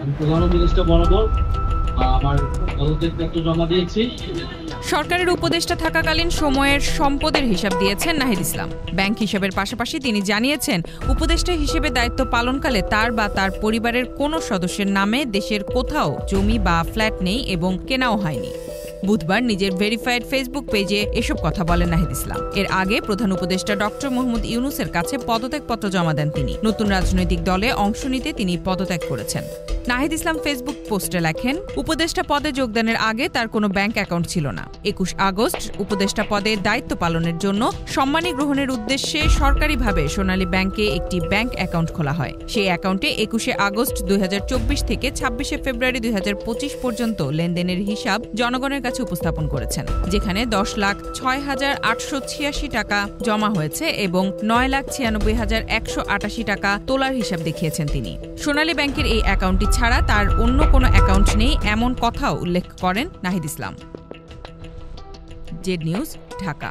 আমি প্রধান উপদেষ্টা বরাবর আমার পদত্যাগপত্র জমা দিয়েছি। সরকারের উপদেষ্টা থাকাকালীন সময়ের সম্পদের হিসাব দিয়েছেন নাহিদ ইসলাম। ব্যাংক হিসাবের পাশাপাশি তিনি জানিয়েছেন, উপদেষ্টা হিসেবে দায়িত্ব পালনকালে তার বা তার পরিবারের কোনো সদস্যের নামে দেশের কোথাও জমি বা ফ্ল্যাট নেই এবং কেনাও হয়নি। বুধবার নিজের ভেরিফাইড ফেসবুক পেজে এসব কথা বলেন নাহিদ ইসলাম। এর আগে প্রধান উপদেষ্টা ডক্টর মোহাম্মদ ইউনূসের কাছে পদত্যাগপত্র জমা দেন তিনি। নতুন রাজনৈতিক দলে অংশ নিতে তিনি পদত্যাগ করেছেন। নাহিদ ইসলাম ফেসবুক পোস্টে লেখেন, উপদেষ্টা পদে যোগদানের আগে তার কোনো ব্যাংক অ্যাকাউন্ট ছিল না। 21 আগস্ট উপদেষ্টা পদে দায়িত্ব পালনের জন্য সম্মানী গ্রহণের উদ্দেশ্যে সরকারিভাবে সোনালী ব্যাংকে একটি ব্যাংক অ্যাকাউন্ট খোলা হয়। সেই অ্যাকাউন্টে 21 আগস্ট 2024 থেকে 26 ফেব্রুয়ারি 2025 পর্যন্ত লেনদেনের হিসাব জনগণের কাছে উপস্থাপন করেছেন, যেখানে 10,06,886 টাকা জমা হয়েছে এবং 9,96,188 টাকা তোলার হিসাব দেখিয়েছেন তিনি। সোনালী ব্যাংকের এই অ্যাকাউন্টটি ছাড়া তার অন্য কোনো অ্যাকাউন্ট নেই, এমন কথাও উল্লেখ করেন নাহিদ ইসলাম। Z News, Dhaka.